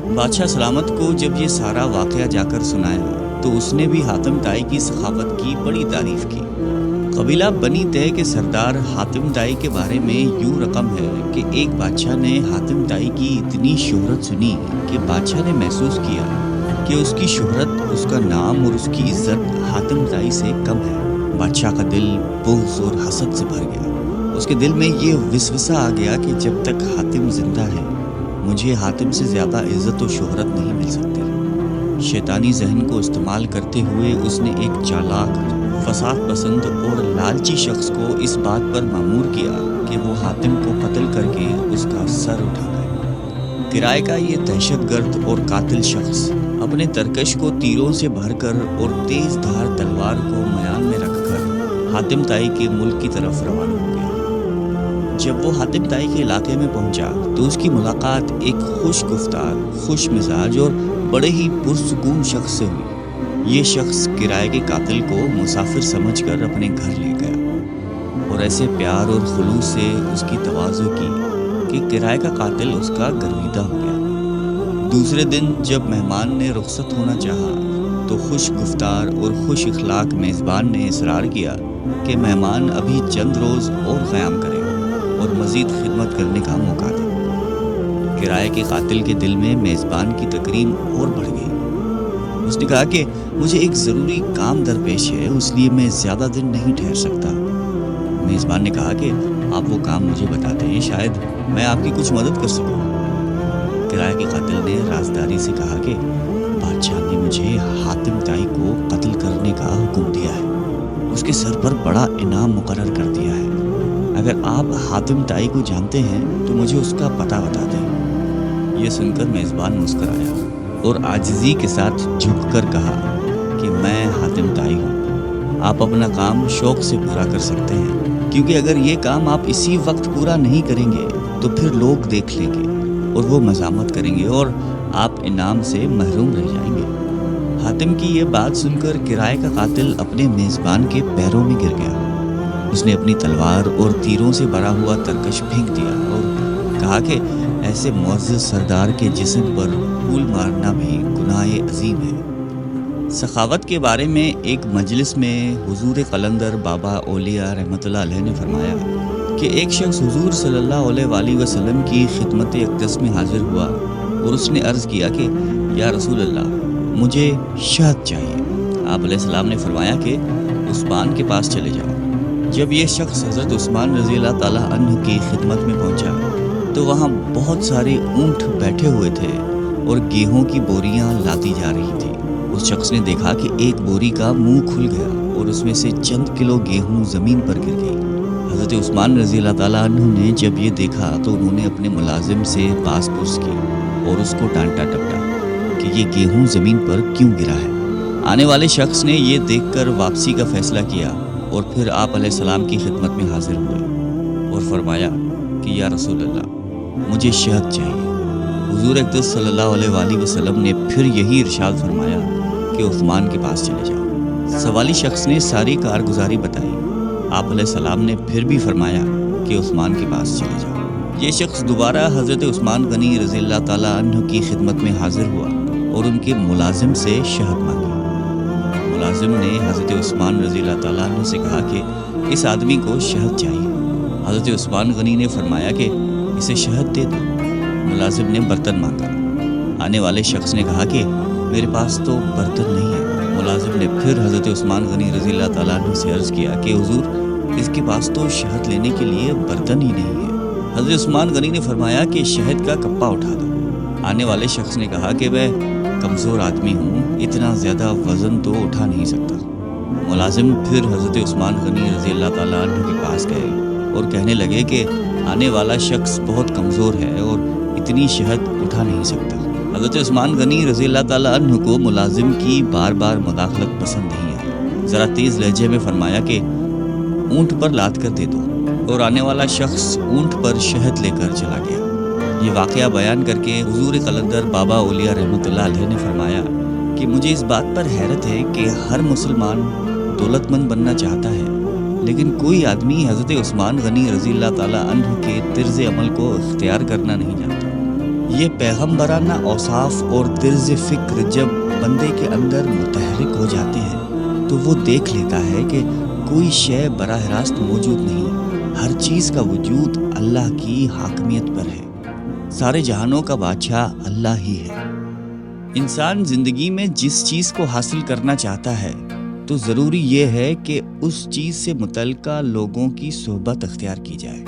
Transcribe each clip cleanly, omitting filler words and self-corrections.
بادشاہ سلامت کو جب یہ سارا واقعہ جا کر سنایا تو اس نے بھی حاتم طائی کی سخاوت کی بڑی تعریف کی۔ قبیلہ بنی طے کے سردار حاتم طائی کے بارے میں یوں رقم ہے کہ ایک بادشاہ نے حاتم طائی کی اتنی شہرت سنی کہ بادشاہ نے محسوس کیا کہ اس کی شہرت، اس کا نام اور اس کی عزت حاتم طائی سے کم ہے۔ بادشاہ کا دل بغض اور حسد سے بھر گیا۔ اس کے دل میں یہ وسوسہ آ گیا کہ جب تک حاتم زندہ ہے مجھے حاتم سے زیادہ عزت و شہرت نہیں مل سکتی۔ شیطانی ذہن کو استعمال کرتے ہوئے اس نے ایک چالاک، فساد پسند اور لالچی شخص کو اس بات پر مامور کیا کہ وہ حاتم کو قتل کر کے اس کا سر اٹھائے۔ کرائے کا یہ دہشت گرد اور قاتل شخص اپنے ترکش کو تیروں سے بھر کر اور تیز دھار تلوار کو میان میں رکھ کر حاتم طائی کے ملک کی طرف روانہ ہو گیا۔ جب وہ حاتم طائی کے علاقے میں پہنچا تو اس کی ملاقات ایک خوش گفتار، خوش مزاج اور بڑے ہی پرسکون شخص سے ہوئی۔ یہ شخص کرائے کے قاتل کو مسافر سمجھ کر اپنے گھر لے گیا اور ایسے پیار اور خلوص سے اس کی تواضع کی کہ کرائے کا قاتل اس کا گرویدہ ہو گیا۔ دوسرے دن جب مہمان نے رخصت ہونا چاہا تو خوش گفتار اور خوش اخلاق میزبان نے اصرار کیا کہ مہمان ابھی چند روز اور قیام کرے اور مزید خدمت کرنے کا موقع دے۔ کرائے کے قاتل کے دل میں میزبان کی تکریم اور بڑھ گئی۔ اس نے کہا کہ مجھے ایک ضروری کام درپیش ہے، اس لیے میں زیادہ دن نہیں ٹھہر سکتا۔ میزبان نے کہا کہ آپ وہ کام مجھے بتا دیں، شاید میں آپ کی کچھ مدد کر سکوں۔ کرائے کے قاتل نے رازداری سے کہا کہ بادشاہ نے مجھے حاتم طائی کو قتل کرنے کا حکم دیا ہے، اس کے سر پر بڑا انعام مقرر کر دیا ہے۔ اگر آپ حاتم طائی کو جانتے ہیں تو مجھے اس کا پتہ بتا دیں۔ یہ سن کر میزبان مسکرایا اور عاجزی کے ساتھ جھک کر کہا کہ میں حاتم طائی ہوں، آپ اپنا کام شوق سے پورا کر سکتے ہیں، کیونکہ اگر یہ کام آپ اسی وقت پورا نہیں کریں گے تو پھر لوگ دیکھ لیں گے اور وہ مذمت کریں گے اور آپ انعام سے محروم رہ جائیں گے۔ حاتم کی یہ بات سن کر کرائے کا قاتل اپنے میزبان کے پیروں میں گر گیا۔ اس نے اپنی تلوار اور تیروں سے بھرا ہوا ترکش پھینک دیا اور کہا کہ ایسے معزز سردار کے جسم پر پھول مارنا بھی گناہ عظیم ہے۔ سخاوت کے بارے میں ایک مجلس میں حضور قلندر بابا اولیاء رحمۃ اللہ علیہ نے فرمایا کہ ایک شخص حضور صلی اللہ علیہ وآلہ وسلم کی خدمت اقدس میں حاضر ہوا اور اس نے عرض کیا کہ یا رسول اللہ، مجھے شہد چاہیے۔ آپ علیہ السلام نے فرمایا کہ عثمان کے پاس چلے جاؤ۔ جب یہ شخص حضرت عثمان رضی اللہ تعالیٰ عنہ کی خدمت میں پہنچا تو وہاں بہت سارے اونٹ بیٹھے ہوئے تھے اور گیہوں کی بوریاں لاتی جا رہی تھی۔ اس شخص نے دیکھا کہ ایک بوری کا منہ کھل گیا اور اس میں سے چند کلو گیہوں زمین پر گر گئی۔ حضرت عثمان رضی اللہ تعالیٰ عنہ نے جب یہ دیکھا تو انہوں نے اپنے ملازم سے باس پرس کی اور اس کو ڈانٹا ٹپٹا کہ یہ گیہوں زمین پر کیوں گرا ہے۔ آنے والے شخص نے یہ دیکھ کر واپسی کا فیصلہ کیا اور پھر آپ علیہ السلام کی خدمت میں حاضر ہوئے اور فرمایا کہ یا رسول اللہ، مجھے شہد چاہیے۔ حضور اقدس صلی اللہ علیہ وآلہ وسلم نے پھر یہی ارشاد فرمایا کہ عثمان کے پاس چلے جاؤ۔ سوالی شخص نے ساری کارگزاری بتائی۔ آپ علیہ السلام نے پھر بھی فرمایا کہ عثمان کے پاس چلے جاؤ۔ یہ شخص دوبارہ حضرت عثمان غنی رضی اللہ تعالیٰ عنہ کی خدمت میں حاضر ہوا اور ان کے ملازم سے شہد مانگی۔ ملازم نے حضرت عثمان رضی اللہ تعالیٰ عنہ سے کہا کہ اس آدمی کو شہد چاہیے۔ حضرت عثمان غنی نے فرمایا کہ اسے شہد دے دو۔ ملازم نے برتن مانگا۔ آنے والے شخص نے کہا کہ میرے پاس تو برتن نہیں ہے۔ ملازم نے پھر حضرت عثمان غنی رضی اللہ تعالیٰ عنہ سے عرض کیا کہ حضور، اس کے پاس تو شہد لینے کے لیے برتن ہی نہیں ہے۔ حضرت عثمان غنی نے فرمایا کہ شہد کا کپا اٹھا دو۔ آنے والے شخص نے کہا کہ میں کمزور آدمی ہوں، اتنا زیادہ وزن تو اٹھا نہیں سکتا۔ ملازم پھر حضرت عثمان غنی رضی اللہ تعالیٰ عنہ کے پاس گئے اور کہنے لگے کہ آنے والا شخص بہت کمزور ہے اور اتنی شہد اٹھا نہیں سکتا۔ حضرت عثمان غنی رضی اللہ تعالیٰ عنہ کو ملازم کی بار بار مداخلت پسند نہیں آئی۔ ذرا تیز لہجے میں فرمایا کہ اونٹ پر لاد کر دے دو، اور آنے والا شخص اونٹ پر شہد لے کر چلا گیا۔ یہ واقعہ بیان کر کے حضور قلندر بابا اولیاء رحمۃ اللہ علیہ نے فرمایا کہ مجھے اس بات پر حیرت ہے کہ ہر مسلمان دولت مند بننا چاہتا ہے، لیکن کوئی آدمی حضرت عثمان غنی رضی اللہ تعالیٰ عنہ کے طرز عمل کو اختیار کرنا نہیں جانتا۔ یہ پیغمبرانہ اوصاف اور طرز فکر جب بندے کے اندر متحرک ہو جاتے ہیں تو وہ دیکھ لیتا ہے کہ کوئی شے براہ راست موجود نہیں، ہر چیز کا وجود اللہ کی حاکمیت پر ہے، سارے جہانوں کا بادشاہ اللہ ہی ہے۔ انسان زندگی میں جس چیز کو حاصل کرنا چاہتا ہے تو ضروری یہ ہے کہ اس چیز سے متعلقہ لوگوں کی صحبت اختیار کی جائے،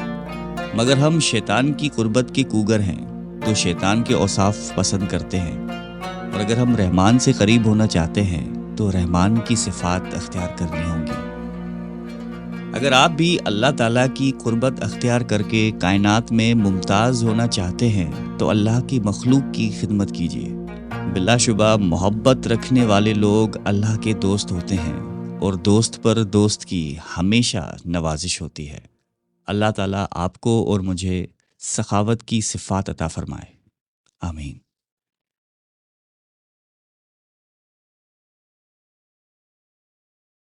مگر ہم شیطان کی قربت کے کوگر ہیں تو شیطان کے اوصاف پسند کرتے ہیں، اور اگر ہم رحمان سے قریب ہونا چاہتے ہیں تو رحمان کی صفات اختیار کرنی ہوں گی۔ اگر آپ بھی اللہ تعالیٰ کی قربت اختیار کر کے کائنات میں ممتاز ہونا چاہتے ہیں تو اللہ کی مخلوق کی خدمت کیجیے۔ بلا شبہ محبت رکھنے والے لوگ اللہ کے دوست ہوتے ہیں، اور دوست پر دوست کی ہمیشہ نوازش ہوتی ہے۔ اللہ تعالیٰ آپ کو اور مجھے سخاوت کی صفات عطا فرمائے، آمین۔